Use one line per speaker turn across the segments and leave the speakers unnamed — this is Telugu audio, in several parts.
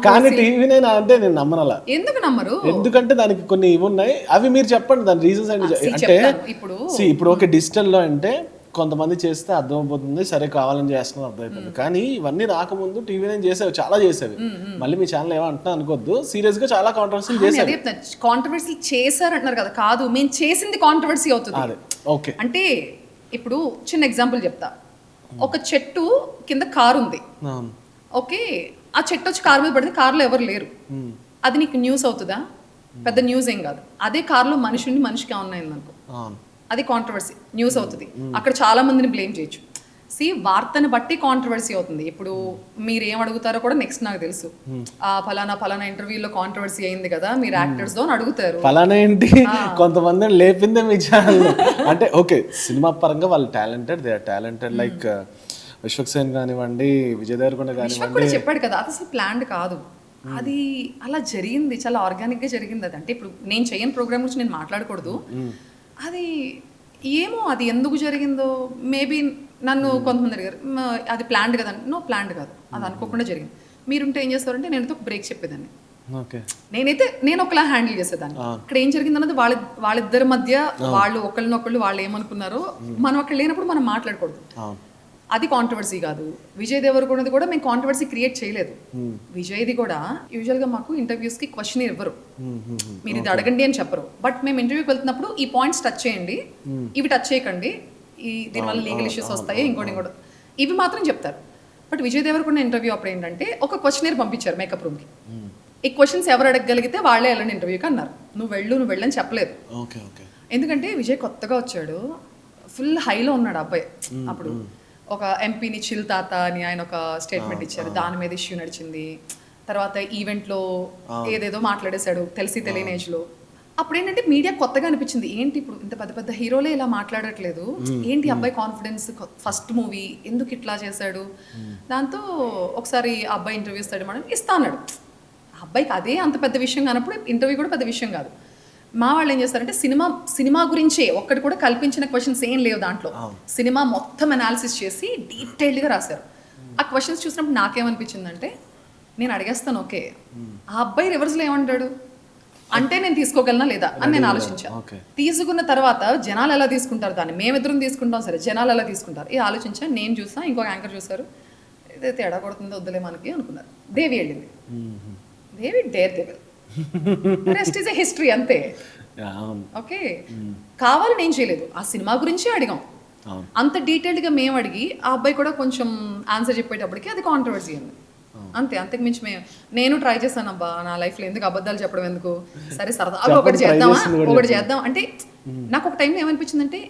కానీ టీవీ నైన్ అంటే నేను నమ్మనలా.
ఎందుకు నమ్మరు?
ఎందుకంటే దానికి కొన్ని ఇవి ఉన్నాయి, అవి మీరు చెప్పండి దాని రీజన్స్ అంటే. అంటే ఇప్పుడు ఓకే డిజిటల్లో అంటే కొంతమంది చేస్తే అర్థమైపోతుంది, సరే కావాలని చేస్తున్నారు అర్థమైపోతుంది. కానీ ఇవన్నీ రాకముందు టీవీ నైన్ చేసేవి, చాలా చేసేవి. మళ్ళీ మీ ఛానల్ ఏమో అంటున్నా అనుకోవద్దు, సీరియస్ గా చాలా కాంట్రవర్సీ చేసేది.
కాంట్రవర్సీ చేశారంటున్నారు కదా, కాదు మేము చేసింది కాంట్రవర్సీ అవుతుంది.
ఓకే
అంటే ఇప్పుడు చిన్న ఎగ్జాంపుల్ చెప్తా. ఒక చెట్టు కింద కారు ఉంది, ఓకే, ఆ చెట్టు వచ్చి కారు మీద పడితే కారులో ఎవరు లేరు, అది నీకు న్యూస్ అవుతుందా? పెద్ద న్యూస్ ఏం కాదు. అదే కారులో మనిషికి ఉన్నాయింది అనుకో, అది కాంట్రవర్సీ, న్యూస్ అవుతుంది. అక్కడ చాలా మందిని బ్లేమ్ చేయొచ్చు. వార్తని బట్టి కాంట్రవర్సీ అవుతుంది. ఇప్పుడు మీరు ఏం అడుగుతారో కూడా నెక్స్ట్ నాకు తెలుసు, ఆ ఫలానా ఇంటర్వ్యూలో కాంట్రవర్సీ అయింది కదా మీరు యాక్టర్స్ తో అని అడుగుతారు.
ఫలానా ఏంటి, కొంతమంది లేపిందే మీ ఛానల్. అంటే ఓకే సినిమా పరంగా వాళ్ళు talented, they are talented. Like Vishwaksen కానివ్వండి, విజయ్ దేవరకొండ కానివ్వండి,
చెప్పాడు కదా అది అసలు ప్లాన్డ్ కాదు, అది అలా జరిగింది, చాలా ఆర్గానిక్ గా జరిగింది. అది అంటే ఇప్పుడు నేను చేయని ప్రోగ్రామ్ గురించి నేను మాట్లాడకూడదు, అది ఏమో అది ఎందుకు జరిగిందో. మేబీ నన్ను కొంతమంది అడిగారు అది ప్లాన్డ్ కదా, నో ప్లాన్డ్ కాదు, అది అనుకోకుండా జరిగింది. మీరుంటే ఏం చేస్తారంటే నేను ఒక బ్రేక్ చెప్పేదాన్ని, నేను ఒకలా హ్యాండిల్ చేసేదాన్ని. ఇక్కడ ఏం జరిగింది అన్నది వాళ్ళిద్దరి మధ్య, వాళ్ళు ఒకళ్ళనొకళ్ళు వాళ్ళు ఏమనుకున్నారో మనం అక్కడ లేనప్పుడు మనం మాట్లాడకూడదు. అది కాంట్రవర్సీ కాదు. విజయ్ దేవరకొండది కూడా మేము కాంట్రవర్సీ క్రియేట్ చేయలేదు. విజయ్ది కూడా యూజువల్గా మాకు ఇంటర్వ్యూస్ కి క్వశ్చన్ ఇవ్వరు, మీరు ఇది అడగండి అని చెప్పరు. బట్ మేము ఇంటర్వ్యూకి వెళ్తున్నప్పుడు ఈ పాయింట్స్ టచ్ చేయండి, ఇవి టచ్ చేయకండి, దీనివల్ల లీగల్ ఇష్యూస్ వస్తాయి, ఇంకోటి ఇవి మాత్రం చెప్తారు. బట్ విజయ్ దేవరకొండ ఇంటర్వ్యూ అప్పుడు ఏంటంటే ఒక క్వశ్చనర్ పంపించారు మేకప్ రూమ్ కి, ఈ క్వశ్చన్స్ ఎవరు అడగగలిగితే వాళ్ళే వెళ్ళండి ఇంటర్వ్యూకి అన్నారు. నువ్వు వెళ్ళని చెప్పలేదు. ఎందుకంటే విజయ్ కొత్తగా వచ్చాడు, ఫుల్ హైలో ఉన్నాడు అబ్బాయి. అప్పుడు ఒక ఎంపీని చిల్ తాత అని ఆయన ఒక స్టేట్మెంట్ ఇచ్చారు, దాని మీద ఇష్యూ నడిచింది. తర్వాత ఈవెంట్లో ఏదేదో మాట్లాడేశాడు తెలియని ఏజ్లో. అప్పుడు ఏంటంటే మీడియా కొత్తగా అనిపించింది, ఏంటి ఇప్పుడు ఇంత పెద్ద హీరోలే ఇలా మాట్లాడట్లేదు, ఏంటి అబ్బాయి కాన్ఫిడెన్స్, ఫస్ట్ మూవీ ఎందుకు ఇట్లా చేశాడు. దాంతో ఒకసారి అబ్బాయి ఇంటర్వ్యూ ఇస్తాడు మేడం, ఇస్తా అన్నాడు. అబ్బాయికి అదే అంత పెద్ద విషయం కానప్పుడు ఇంటర్వ్యూ కూడా పెద్ద విషయం కాదు. మా వాళ్ళు ఏం చేస్తారంటే సినిమా గురించే ఒక్కటి కూడా కల్పించిన క్వశ్చన్స్ ఏం లేవు దాంట్లో, సినిమా మొత్తం అనాలిసిస్ చేసి డీటెయిల్డ్గా రాశారు. ఆ క్వశ్చన్స్ చూసినప్పుడు నాకేమనిపించిందంటే, నేను అడిగేస్తాను ఓకే, ఆ అబ్బాయి రివర్స్లో ఏమంటాడు అంటే నేను తీసుకోగలనా లేదా అని నేను ఆలోచించాను. తీసుకున్న తర్వాత జనాలు ఎలా తీసుకుంటారు దాన్ని, మేమిద్దరం తీసుకుంటాం సరే, జనాలు ఎలా తీసుకుంటారు ఇది ఆలోచించాను. నేను చూసా, ఇంకొక యాంకర్ చూసారు, ఇదే తేడా కొడుతుందో వద్దులే మనకి అనుకున్నారు. దేవి వెళ్ళింది, Devi dare devil, rest is a history అంతే. ఓకే, కావాలని ఏం చేయలేదు, ఆ సినిమా గురించే అడిగాం. అంత డీటెయిల్డ్గా మేము అడిగి ఆ అబ్బాయి కూడా కొంచెం ఆన్సర్ చెప్పేటప్పటికి అది కాంట్రవర్సీ అయింది అంతే. అంతకు మించి నేను ట్రై చేశాను అబ్బా నా లైఫ్లో, ఎందుకు అబద్ధాలు చెప్పడం ఎందుకు, సరే సరదాగా ఒకటి చేద్దాం అంటే. నాకు ఒక టైంలో ఏమనిపించిందంటే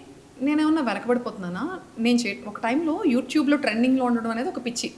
నేనేమన్నా వెనకబడిపోతున్నానా, నేను ఒక టైంలో యూట్యూబ్లో ట్రెండింగ్లో ఉండడం అనేది ఒక పిచ్చి.